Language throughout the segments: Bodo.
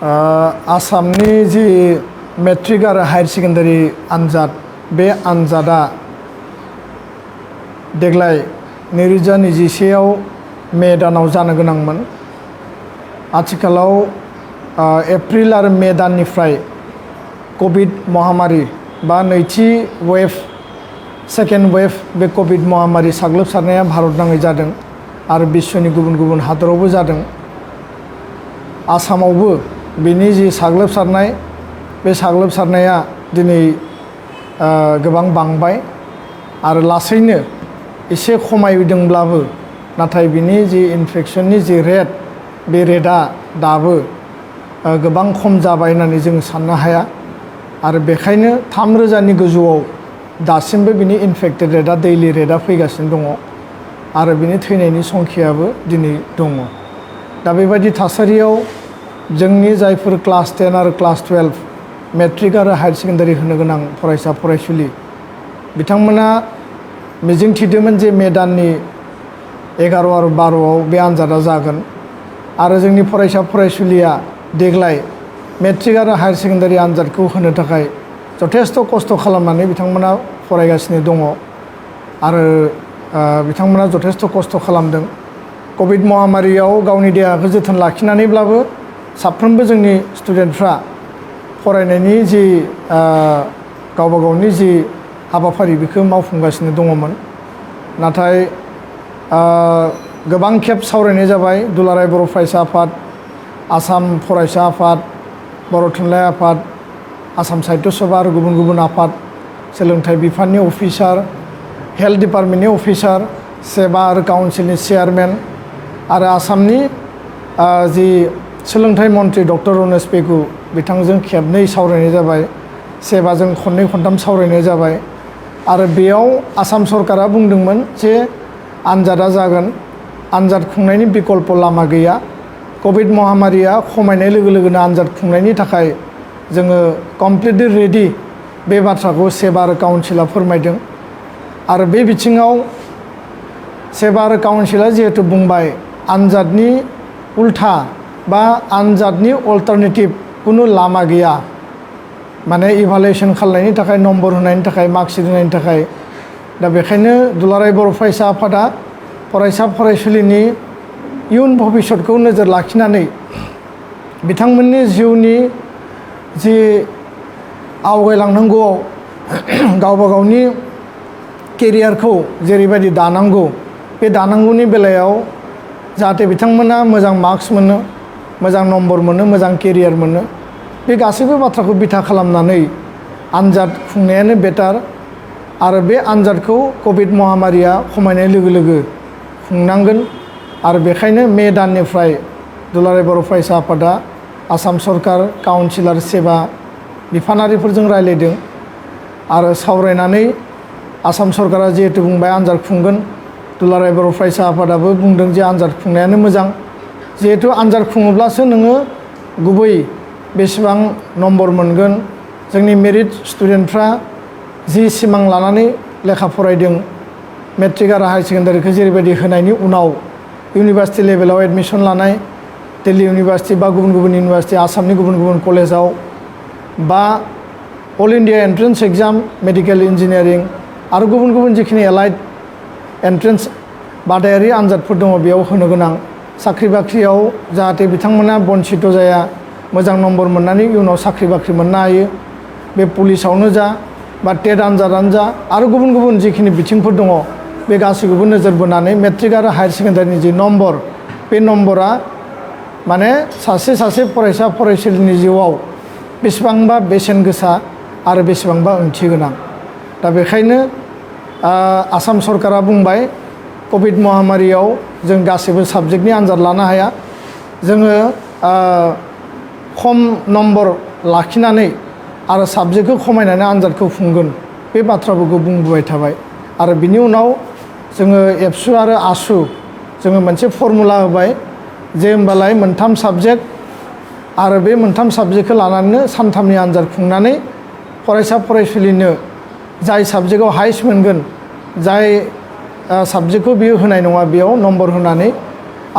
आसामनि जि मेट्रिक आरो हायर सेकेन्डारि आनजाद बे आनजादा देग्लाय 2021आव मे दानाव जानो गोनांमोन। आथिखालाव एप्रिल आरो मे दाननिफ्राय कभिड महामारी बा नैथि वेभ सेकेन्ड वेभ बे कभिड महामारी साग्लोबसारनाया भारतनाङै जादों आरो विश्वनि गुबुन गुबुन हादरावबो जादों। आसामावबो बिनि जि साग्लोबसारनाय बे साग्लोबसारनाया दिनै गोबां बांबाय आरो लासैनो एसे खमायदोंब्लाबो नाथाय बिनि जि इनफेक्शननि जि रेट बे रेटआ दाबो गोबां खम जाबाय होननानै जों साननो हाया आरो बेखायनो 3,000नि गोजौआव दासिमबो बिनि इनफेक्टेड रेटआ दैलि रेटआ फैगासिनो दङ आरो बिनि थैनायनि संख्यायाबो दिनै दङ। दा बेबायदि थासारियाव जोंनि जायफोर क्लास 10 आरो क्लास 12 मेट्रिक आरो हायर सेकेन्डारि होनो गोनां फरायसा फरायसुलि बिथांमोना मिजिं थिदोंमोन जे मे दाननि 11 आरो 12आव बे आनजादा जागोन आरो जोंनि फरायसा फरायसुलिया देग्लाय मेट्रिक आरो हायर सेकेन्डारि आनजादखौ होनो थाखाय जथेस्थ' खस्थ' खालामनानै बिथांमोना फरायगासिनो दङ आरो बिथांमोना जथेस्थ' खस्थ' खालामदों। कभिड महामारियाव गावनि देहाखौ जोथोन लाखिनानैब्लाबो साफ्रोमबो जोंनि स्टुडेन्टफ्रा फरायनायनि जि गावबा गावनि जि हाबाफारि बेखौ मावफुंगासिनो दङमोन। नाथाय गोबां खेब सावरायनाय जाबाय दुलाराय बर' फरायसा आफाद, आसाम फरायसा आफाद, बर' थुनलाइ आफाद, आसाम साहित्य सभा आरो गुबुन गुबुन आफाद, सोलोंथाइ बिफाननि अफिसार, हेल्थ डिपार्टमेन्टनि अफिसार, सेबा आरो काउन्सिलनि चेयारमेन आरो आसामनि जि सोलोंथाइ मन्त्रि डक्टर रनेश पेगु बिथांजों खेबनै सावरायनाय जाबाय, सेबाजों खननै खनथाम सावरायनाय जाबाय आरो बेयाव आसाम सरकारा बुंदोंमोन जे आनजादा जागोन, आनजाद खुंनायनि बिकल्प लामा गैया। कभिड महामारिया खमायनाय लोगो लोगोनो आनजाद खुंनायनि थाखाय जोङो कमप्लिटलि रेडि बे बाथ्राखौ सेबा आरो काउन्सिला फोरमायदों आरो बे बिथिङाव सेबा आरो काउन्सिला जिहेतु बुंबाय आनजादनि उल्था बा आनजादनि अल्टारनेटिभ कुनु लामा गैया, माने इभालुएसन खालामनायनि थाखाय, नम्बर होनायनि थाखाय, मार्कशिट होनायनि थाखाय। दा बेखायनो दुलाराय बर' फरायसा आफादा फरायसा फरायसुलिनि इयुन भबिष्यतखौ नोजोर लाखिनानै बिथांमोननि जिउनि जि आवगायलांनांगौआव गावबा गावनि केरियारखौ जेरैबायदि दानांगौ बे दानांगौनि बेलायाव जाहाथे बिथांमोना मोजां मार्क्स मोनो, मोजां नम्बर मोनो, मोजां केरियार मोनो, बे गासैबो बाथ्राखौ बिथा खालामनानै आनजाद खुंनायानो बेटार आरो बे आनजादखौ कभिड महामारिया खमायनाय लोगो लोगो खुंनांगोन आरो बेखायनो मे दाननिफ्राय दुलाराय बर' फरायसा आफादा आसाम सरकार, काउन्सिल आरो सेबा बिफानारिफोरजों रायज्लायदों आरो सावरायनानै आसाम सरकारा जिहेतु बुंबाय आनजाद खुंगोन, दुलाराय बर' फरायसा आफादाबो बुंदों जे आनजाद खुंनायानो मोजां, जिहेतु आनजाद खुङोब्लासो नोङो गुबै बेसेबां नम्बर मोनगोन। जोंनि मेरिट स्टुडेन्टफ्रा जि सिमां लानानै लेखा फरायदों मेट्रिक आरो हायर सेकेन्डारिखौ जेरैबायदि होनायनि उनाव इउनिभार्सिटि लेभेलाव एडमिसन लानाय, दिल्ली इउनिभार्सिटि बा गुबुन गुबुन इउनिभार्सिटि, आसामनि गुबुन गुबुन कलेजाव बा all India entrance exam, medical engineering आरो गुबुन गुबुन जिखिनि एलाइड एन्ट्रेन्स बादायारि आनजादफोर दङ बेयाव होनो गोनां साख्रि बाख्रियाव जाहाथे बिथांमोना बन्सित जाया, मोजां नम्बर मोननानै इयुनाव साख्रि बाख्रि मोननो हायो। बे पुलिसावनो जा बा टेट आनजादानो जा आरो गुबुन गुबुन जिखिनि बिथिंफोर दङ बे गासैखौबो नोजोर बोनानै मेट्रिक आरो हायर सेकेन्डारिनि जि नम्बर बे नम्बरा माने सासे फरायसा फरायसुलिनि जिउआव बेसेबांबा बेसेन गोसा आरो बेसेबांबा ओंथि गोनां। दा बेखायनो आसाम सरकारा बुंबाय कभिड महामारियाव जों गासैबो साबजेक्टनि आनजाद लानो हाया, जोङो खम नम्बर लाखिनानै आरो साबजेक्टखौ खमायनानै आनजादखौ खुंगोन बे बाथ्राफोरखौ बुंबोबाय थाबाय आरो बिनि उनाव जोङो एबसु आरो आसु जोङो मोनसे फर्मुला होबाय जे होमबालाय मोनथाम साबजेक्ट आरो बे मोनथाम साबजेक्टखौ लानानैनो सानथामनि आनजाद खुंनानै फरायसा फरायसुलिनो जाय साबजेक्टआव हाइस्ट मोनगोन, जाय साबजेक्टखौ बियो होनाय नङा बेयाव नम्बर होनानै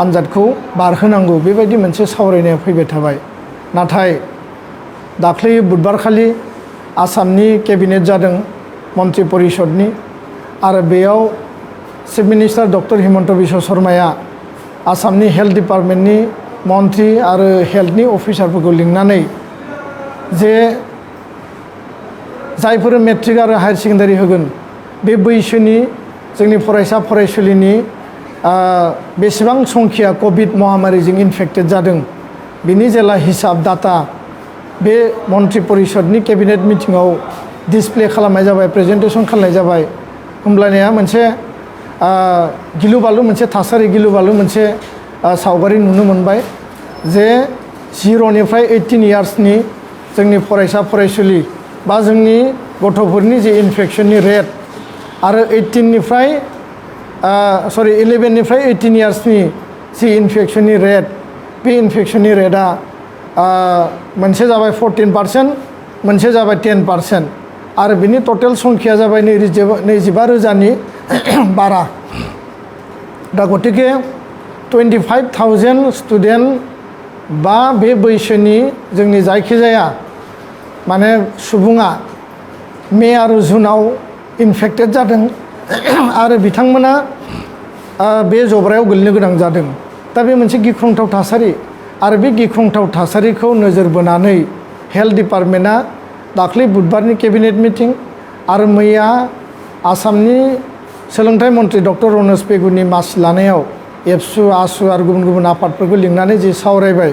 आनजादखौ बारहोनांगौ, बेबायदि मोनसे सावरायनाया फैबाय थाबाय। नाथाय दाख्लै बुधबारखालि आसामनि केबिनेट जादों मन्त्रि परिषदनि आरो बेयाव chief minister doctor Himanta Biswa शर्माया आसामनि हेल्थ डिपार्टमेन्टनि मन्त्रि आरो हेल्थनि अफिसारफोरखौ लिंनानै जे जायफोर मेट्रिक आरो हायार सेकेन्डारि होगोन बे बैसोनि जोंनि फरायसा फरायसुलिनि बेसेबां संख्या कभिड महामारिजों इनफेक्टेड जादों बिनि जेला हिसाब डाटा बे मन्त्रि परिषदनि केबिनेट मिटिङाव डिसप्ले खालामनाय जाबाय प्रेजेन्टेसन खालामनाय जाबाय होमब्लानिया मोनसे गिलु बालु मोनसे थासारि गिलु बालु मोनसे सावगारि नुनो मोनबाय जे 0निफ्राय 18 इयार्सनि जोंनि फरायसा फरायसुलि बा जोंनि गथ'फोरनि जे इनफेक्शननि रेट आरो 11निफ्राय 18 इयार्सनि जि इनफेक्शननि रेट बे इनफेक्शननि रेटआ मोनसे जाबाय 14%, मोनसे जाबाय 10% आरो बिनि टटेल संख्या जाबाय 25,000नि बारा। दा गतिके 25,000 स्टुडेन्ट बा बे बैसोनि जोंनि जायखिजाया माने सुबुङा मे आरो जुनाव इनफेक्टेड जादों आरो बिथांमोना बे जब्रायाव गोलैनो गोनां जादों। दा बे मोनसे गिख्रंथाव थासारि आरो बे गिख्रंथाव थासारिखौ नोजोर बोनानै हेल्थ डिपार्टमेन्टआ दाख्लै बुधबारनि केबिनेट मिटिं आरो मैया आसामनि सोलोंथाइ मन्त्रि डक्टर रनज पेगुनि मासि लानायाव एबसु आसु आरो गुबुन गुबुन आफादफोरखौ लिंनानै जि सावरायबाय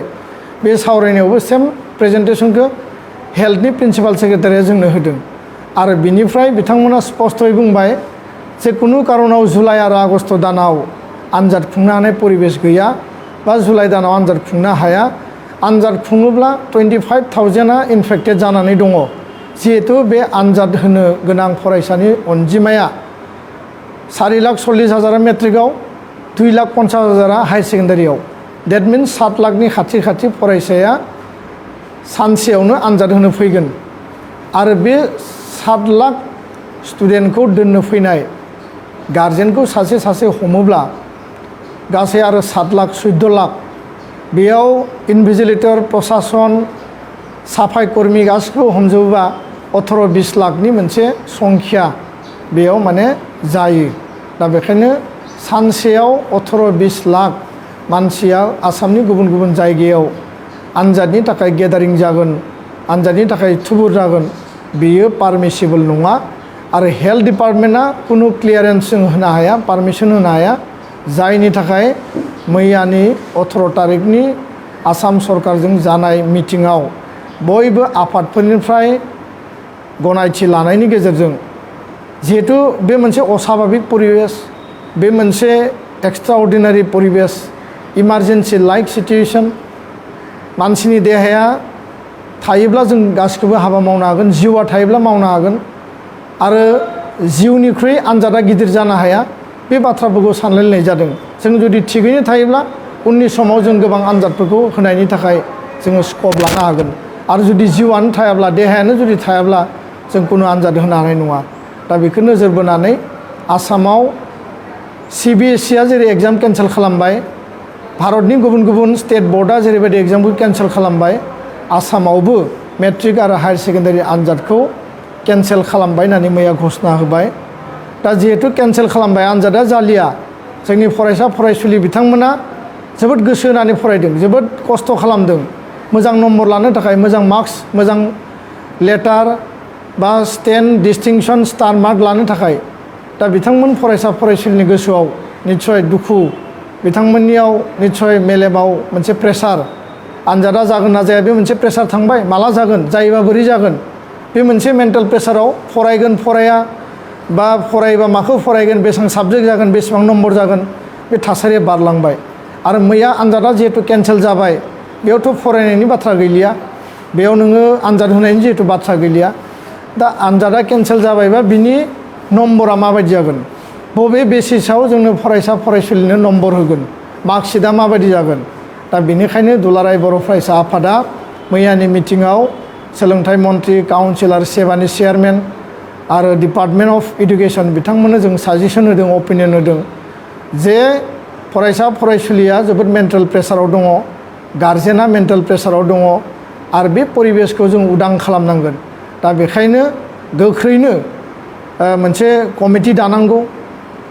बे सावरायनायावबो सेम प्रेजेन्टेसनखौ हेल्थनि प्रिन्सिपाल सेक्रेटारिया जोंनो होदों आरो बिनिफ्राय बिथांमोना स्पष्टयै बुंबाय जे कुनु कारनाव जुलाइ आरो आगस्ट दानाव आनजाद खुंनो हानाय परिबेस गैया बा जुलाइ दानाव आनजाद खुंनो हाया। आनजाद खुङोब्ला 25,000आ इनफेक्टेड जानानै दङ जिहेतु बे आनजाद होनो गोनां फरायसानि अनजिमाया 4,40,000 मेट्रिकआव 2,50,000 हायार सेकेन्डारियाव डेट मिन्स 7 लाखनि खाथि खाथि फरायसाया सानसेयावनो आनजाद होनो फैगोन आरो बे 7 लाख स्टुडेन्टखौ दोननो फैनाय गार्जेनखौ सासे सासे हमोब्ला गासै आरो 7 लाख 14 लाख बेयाव इनभिजिलेटर प्रशासन साफाई कर्मी गासिखौबो हमजोबोबा 18-20 लाखनि मोनसे संख्या बेयाव माने जायो। दा बेखायनो सानसेयाव 18-20 लाख मानसिया आसामनि गुबुन गुबुन जायगायाव आनजादनि थाखाय गेदारिं जागोन, आनजादनि थाखाय थुबुर जागोन, बेयो पारमिसिबल नङा आरो हेल्थ डिपार्टमेन्टआ कुनु क्लियारेन्स होनो हाया, पारमिसन होनो हाया, जायनि थाखाय मैयानि 18 तारिखनि आसाम सरकारजों जानाय मिटिङाव बयबो आफादफोरनिफ्राय गनायथि लानायनि गेजेरजों जिहेतु बे मोनसे असाभाबिक परिबेस, बे मोनसे एक्सट्राअर्डिनारि परिबेस, इमार्जेन्सि लाइक सिचुएसन, मानसिनि देहाया थायोब्ला जों गासिखौबो हाबा मावनो हागोन, जिउआ थायोब्ला मावनो हागोन आरो जिउनिख्रुइ आनजादा गिदिर जानो हाया बे बाथ्राफोरखौ सानलायनाय जादों। जों जुदि थिगैनो थायोब्ला उननि समाव जों गोबां आनजादफोरखौ होनायनि थाखाय जोङो स्कप लानो हागोन आरो जुदि जिउआनो थायाब्ला, देहायानो जुदि थायाब्ला जों कुनु आनजाद होनो हानाय नङा। दा बेखौ नोजोर बोनानै आसामाव CBSEआ जेरै एग्जाम केन्सेल खालामबाय, भारतनि गुबुन गुबुन स्टेट बर्डआ जेरैबायदि एग्जामखौ केन्सेल खालामबाय, आसामावबो मेट्रिक आरो हायार सेकेन्डारि आनजादखौ केन्सेल खालामबाय होननानै मैया घोषणा होबाय। दा जिहेतु केन्सेल खालामबाय, आनजादा जालिया, जोंनि फरायसा फरायसुलि बिथांमोना जोबोद गोसो होनानै फरायदों, जोबोद खस्थ' खालामदों, मोजां नम्बर लानो थाखाय, मोजां मार्क्स, मोजां लेटार बा स्टेन्ड, डिस्टिंसन, स्टार मार्क लानो थाखाय। दा बिथांमोन फरायसा फरायसुलिनि गोसोआव निस्सय दुखु, बिथांमोननियाव निस्सय मेलेमाव मोनसे प्रेसार, आनजादा जागोन ना जाया बे मोनसे प्रेसार थांबाय, माला जागोन, जायोबा बोरै जागोन, बे मोनसे मेन्टेल प्रेसाराव फरायगोन फराया बा फरायबा माखौ फरायगोन, बेसेबां साबजेक्ट जागोन, बेसेबां नम्बर जागोन, बे थासारिया बारलांबाय। आरो मैया आनजादा जिहेतु केन्सेल जाबाय, बेयावथ' फरायनायनि बाथ्रा गैलिया, बेयाव नोङो आनजाद होनायनि जिहेतु बाथ्रा गैलिया। दा आनजादा केन्सेल जाबायबा बिनि नम्बरा माबायदि जागोन, बबे बेसिसाव जोंनो फरायसा फरायसुलिनो नम्बर होगोन, मार्कशिटआ माबायदि जागोन। दा बेनिखायनो दुलाराय बर' फरायसा आफादा मैयानि मिटिङाव सोलोंथाइ मन्त्रि, काउन्सिल आरो सेबानि चेयारमेन आरो डिपार्टमेन्ट अफ इडुकेसन बिथांमोननो जों साजेसन होदों, अपिनियन होदों जे फरायसा फरायसुलिया जोबोद मेन्टेल प्रेसाराव दङ, गार्जेना मेन्टेल प्रेसाराव दङ आरो बे परिबेसखौ जों उदां खालामनांगोन दा बेखायनो गोख्रैनो मोनसे कमिटि दानांगौ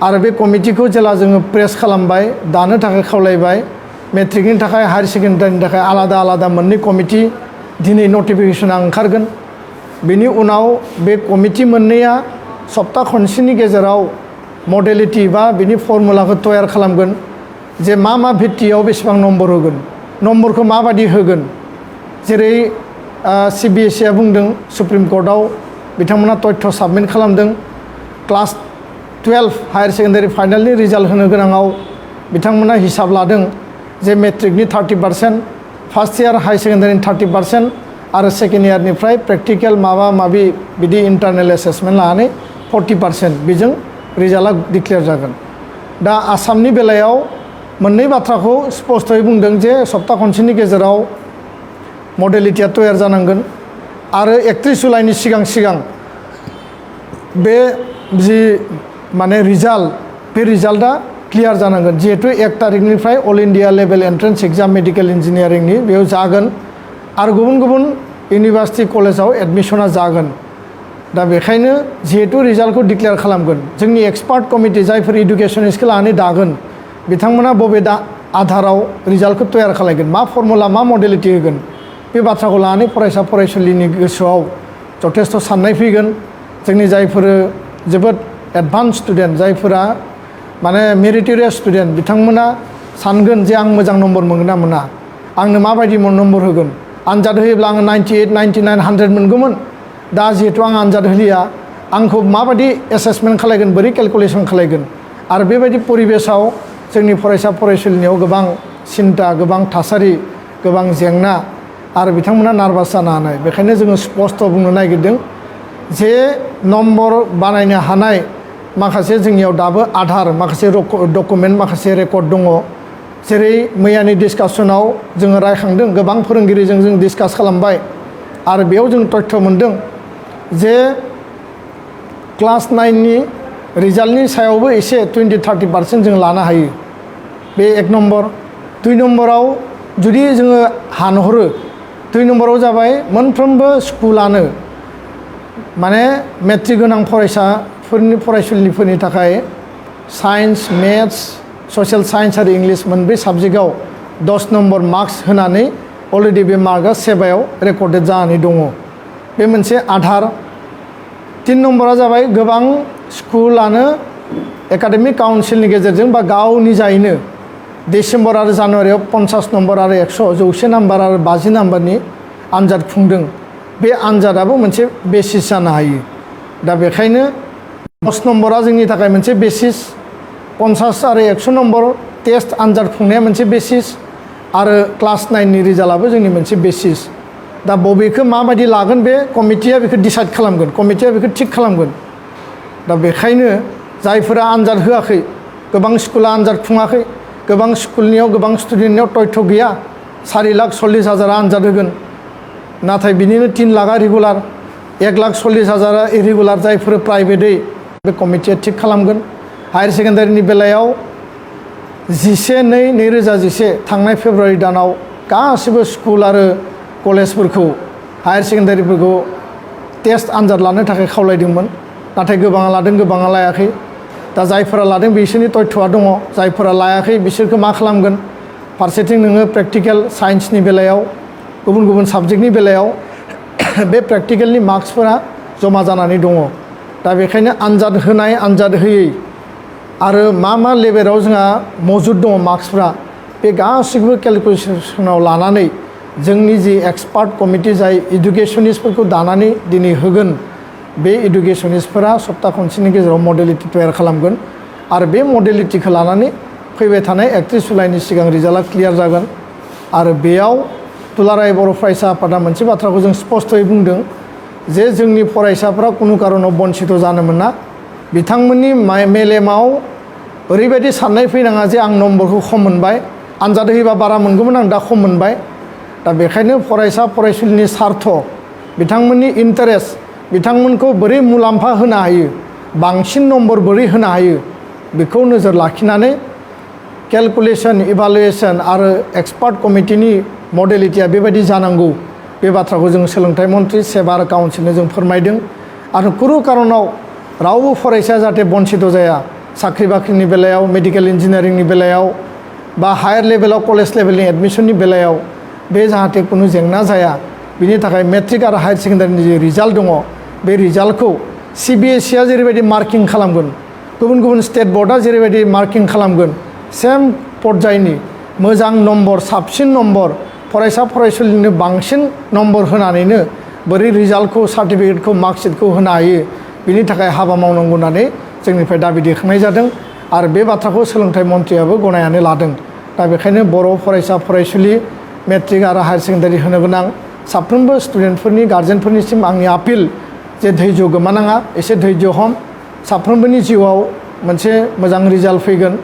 आरो बे कमिटिखौ जेला जोङो प्रेस खालामबाय दानो थाखाय खावलायबाय मेट्रिकनि थाखाय हायार सेकेन्डारिनि थाखाय आलादा आलादा मोननै कमिटि दिनै नटिफिकेसना ओंखारगोन बेनि उनाव बे कमिटि मोननैया सप्ता खनसेनि गेजेराव मडेलिटि बा बिनि फर्मुलाखौ तयार खालामगोन जे मा भित्तियाव बेसेबां नम्बर होगोन नम्बरखौ माबादि होगोन जेरै CBSE आ बुंदों सुप्रिम कर्टआव बिथांमोना तथ्य साबमिट खालामदों क्लास 12 हायार सेकेन्डारि फाइनालनि रिजाल्ट होनो गोनाङाव बिथांमोना हिसाब लादों जे मेट्रिकनि 30% फार्स्ट इयार हायार सेकेन्डारिनि 30% आरो सेकेन्ड इयारनिफ्राय प्रेक्टिकेल माबा माबि बिदि इन्टारनेल एसेसमेन्ट लानानै 40% बेजों रिजाल्टआ डिक्लेयार जागोन दा आसामनि बेलायाव मोननै बाथ्राखौ स्पष्टयै बुंदों जे सप्ता खनसेनि गेजेराव मडेलिटिया तयार जानांगोन आरो 31 जुलाइनि सिगां बे जि माने रिजाल्ट बे रिजाल्टआ क्लियार जानांगोन जिहेतु 1 तारिखनिफ्राय all India level entrance exam medical इन्जिनियारिंनि बेयाव जागोन आरो गुबुन गुबुन इउनिभार्सिटि कलेजाव एडमिसना जागोन दा बेखायनो जिहेतु रिजाल्टखौ डिक्लेयार खालामगोन जोंनि एक्सपार्ट कमिटि जायफोर इडुकेसनिस्टखौ लानानै दागोन बिथांमोना बबे आधाराव रिजाल्टखौ तयार खालामगोन मा फर्मुला मा मडेलिटि होगोन बे बाथ्राखौ लानानै फरायसा फरायसुलिनि गोसोआव जथेस्थ' साननाय फैगोन जोंनि जायफोर जोबोद एडभान्स स्टुडेन्ट जायफोरा माने मेरिटरियास स्टुडेन्ट बिथांमोना सानगोन जे आं मोजां नम्बर मोनगोन ना मोना आंनो माबायदि नम्बर होगोन आनजाद होयोब्ला आङो 98 99 100 मोनगौमोन दा जिहेतु आं आनजाद होलिया आंखौ माबायदि एसेसमेन्ट खालामगोन बोरै केलकुलेसन खालामगोन आरो बेबायदि परिबेसाव जोंनि फरायसा फरायसुलिनियाव गोबां सिन्ता गोबां थासारि गोबां जेंना आरो बिथांमोना नार्भास जानो हानाय बेखायनो जोङो स्पष्ट बुंनो नागिरदों जे नम्बर बानायनो हानाय माखासे जोंनियाव दाबो आधार माखासे डकुमेन्ट माखासे रेकर्ड दङ जेरै मैयानि डिसकासनाव जोङो रायखांदों गोबां फोरोंगिरिजों जों डिसकास खालामबाय आरो बेयाव जों तथ्य मोनदों जे क्लास 9नि रिजाल्टनि सायावबो एसे 20-30% जों लानो हायो बे 1 नम्बर 2 नम्बराव जुदि जोङो हानहरो 2 नम्बराव जाबाय मोनफ्रोमबो स्कुलानो माने मेट्रिक गोनां फरायसुलिफोरनि थाखाय साइन्स मेथ्स ससियेल साइन्स आरो इंलिस मोनब्रै साबजेक्टआव 10 नम्बर मार्क्स होनानै अलरेडि बे मार्कआ सेबायाव रेकर्डेड जानानै दङ बे मोनसे आधार 3 नम्बरा जाबाय गोबां स्कुलानो एकाडेमिक काउन्सिलनि गेजेरजों बा गाव निजायैनो डिसेम्बर आरो जानुवारियाव 50 नम्बर आरो 100 नाम्बार आरो 50 नाम्बारनि आनजाद खुंदों बे आनजादाबो मोनसे बेसिस जानो हायो दा बेखायनो 10 नम्बरा जोंनि थाखाय मोनसे बेसिस 50 आरो 100 नम्बर टेस्ट आनजाद खुंनाया मोनसे बेसिस आरो क्लास 9नि रिजाल्टआबो जोंनि मोनसे बेसिस दा बबेखौ माबायदि लागोन बे कमिटिया बेखौ डिसाइड खालामगोन कमिटिया बेखौ थिग खालामगोन दा बेखायनो जायफोरा आनजाद होआखै गोबां स्कुला आनजाद खुङाखै गोबां स्कुलनियाव गोबां स्टुडेन्टनियाव तथ्य गैया 4,40,000 आनजाद होगोन नाथाय बिनिनो 3 लाखा रेगुलार 1,40,000 इरेगुलार जायफोर प्राइभेटै बे कमिटिया थिग खालामगोन हायार सेकेन्डारिनि बेलायाव 11/2/2011 थांनाय फेब्रुवारि दानाव गासिबो स्कुल आरो कलेजफोरखौ हायार सेकेन्डारिफोरखौ टेस्ट आनजाद लानो थाखाय खावलायदोंमोन नाथाय गोबाङा लादों गोबाङा लायाखै दा जायफोरा लादों बिसोरनि तथ्यआ दङ जायफोरा लायाखै बिसोरखौ मा खालामगोन फारसेथिं नोङो प्रेक्टिकेल साइन्सनि बेलायाव गुबुन गुबुन साबजेक्टनि बेलायाव बे प्रेक्टिकेलनि मार्क्सफोरा जमा जानानै दङ दा बेखायनो आनजाद होनाय आनजाद होयै आरो मा लेभेलाव जोंहा मौजुद दङ मार्क्सफ्रा बे गासैखौबो केलकुलेसनाव लानानै जोंनि जि एक्सपार्ट कमिटि जाय इडुकेसनिस्टफोरखौ दानानै दिनै होगोन बे इडुकेसनिस्टफोरा सप्ता खनसेनि गेजेराव मडेलिटि तयार खालामगोन आरो बे मडेलिटिखौ लानानै फैबाय थानाय 31 जुलाइनि सिगां रिजाल्टआ क्लियार जागोन आरो बेयाव दुलाराय बर' फरायसा आफादा मोनसे बाथ्राखौ जों स्पष्टयै बुंदों जे जोंनि फरायसाफ्रा कुनु कारनाव बन्सित जानो मोना बिथांमोननि मेलेमाव ओरैबायदि साननाय फैनाङा जे आं नम्बरखौ खम मोनबाय आनजाद होयोबा बारा मोनगौमोन आं दा खम मोनबाय दा बेखायनो फरायसा फरायसुलिनि सार्थ बिथांमोननि इन्टारेस्ट बिथांमोनखौ बोरै मुलाम्फा होनो हायो बांसिन नम्बर बोरै होनो हायो बेखौ नोजोर लाखिनानै केलकुलेसन इभालुएसन आरो एक्सपार्ट कमिटिनि मडेलिटिया बेबायदि जानांगौ बे बाथ्राखौ जों सोलोंथाइ मन्थ्रि सेबा आरो काउन्सिलनो जों फोरमायदों आरो खुनु कारनाव रावबो फरायसाया जाहाथे बन्सित जाया साख्रि बाख्रिनि बेलायाव मेडिकेल इन्जिनियारिंनि बेलायाव बा हायार लेभेलाव कलेज लेभेलनि एडमिसननि बेलायाव बे जाहाथे कुनु जेंना जाया बिनि थाखाय मेट्रिक आरो हायार सेकेन्डारिनि जे रिजाल्ट दङ बे रिजाल्टखौ CBSE आ जेरैबायदि मार्किं खालामगोन गुबुन गुबुन स्टेट बर्डआ जेरैबायदि मार्किं खालामगोन सेम पर्यायनि मोजां नम्बर साबसिन नम्बर फरायसा फरायसुलिनो बांसिन नम्बर होनानैनो बोरै रिजाल्टखौ सार्टिफिकेटखौ मार्कशीटखौ होनो हायो बिनि थाखाय हाबा मावनांगौ होननानै जोंनिफ्राय दाबि दैखांनाय जादों आरो बे बाथ्राखौ सोलोंथाइ मन्थ्रियाबो गनायनानै लादों दा बेखायनो बर' फरायसा फरायसुलि मेट्रिक आरो हायार सेकेन्डारि होनो गोनां साफ्रोमबो स्टुडेन्टफोरनि गार्जेनफोरनिसिम आंनि आपिल जे धैर्य गोमानाङा एसे धैर्य हम साफ्रोमबोनि जिउआव मोनसे मोजां रिजाल्ट फैगोन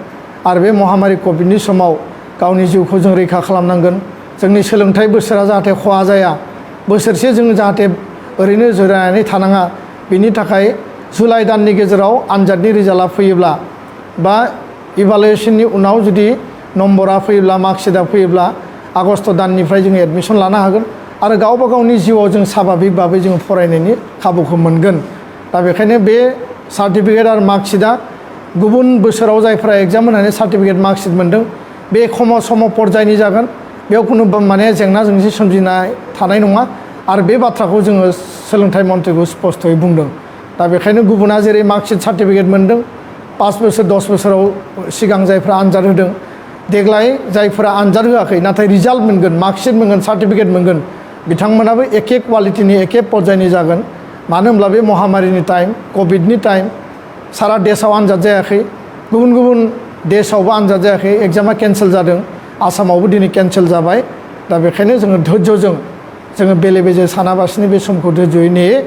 आरो बे महामारी कभिडनि समाव गावनि जिउखौ जों रैखा खालामनांगोन जोंनि सोलोंथाइ बोसोरा जाहाथे खहा जाया बोसोरसे जों जाहाथे ओरैनो जिरायनानै थानाङा बिनि थाखाय जुलाइ दाननि गेजेराव आनजादनि रिजाल्टआ फैयोब्ला बा इभालुएसननि उनाव जुदि नम्बरा फैयोब्ला मार्कशीटआ फैयोब्ला आगस्ट दाननिफ्राय जों एडमिसन लानो हागोन आरो गावबा गावनि जिउआव जों स्वाभाबिक भाबै जों फरायनायनि खाबुखौ मोनगोन दा बेखायनो बे सार्टिफिकेट आरो मार्कशीटआ गुबुन बोसोराव जायफोरा एग्जाम होनानै सार्टिफिकेट मार्कशीट मोनदों बे सम पर्यायनि जागोन बेयाव कुनु माने जेंना जेंसि सोमजिनाय थानाय नङा आरो बे बाथ्राखौ जोङो सोलोंथाइ मन्थ्रिखौ स्पष्टयै बुंदों दा बेखायनो गुबुना जेरै मार्कशीट सार्टिफिकेट मोनदों 5 बोसोर 10 बोसोराव सिगां जायफ्रा आनजाद होदों देग्लाय जायफोरा आनजाद होआखै नाथाय रिजाल्ट मोनगोन मार्कशीट मोनगोन सार्टिफिकेट मोनगोन बिथांमोनाबो एखे क्वालिटिनि एखे पर्यायनि जागोन मानो होनब्ला बे महामारीनि टाइम कभिडनि टाइम सारा देशआव आनजाद जायाखै गुबुन गुबुन देशआवबो आनजाद जायाखै एग्जामा केन्सेल जादों आसामावबो दिनै केन्सेल जाबाय दा बेखायनो जोङो धैर्यजों जोङो बेले बेजे सानाबासिनो बे समखौ धैर्ययै नेयो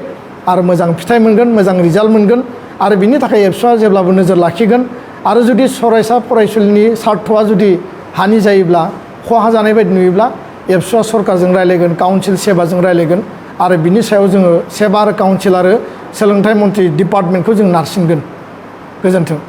आरो मोजां फिथाइ मोनगोन मोजां रिजाल्ट मोनगोन आरो बिनि थाखाय एबसुआ जेब्लाबो नोजोर लाखिगोन आरो जुदि फरायसा फरायसुलिनि सार्थआ जुदि हानि जायोब्ला खहा जानाय बायदि नुयोब्ला एबसुआ सरकारजों रायलायगोन काउन्सिल सेबाजों रायलायगोन आरो बिनि सायाव जोङो सेबा आरो काउन्सिल आरो सोलोंथाइ मन्थ्रि डिपार्टमेन्टखौ जों नारसिनगोन गोजोन्थों।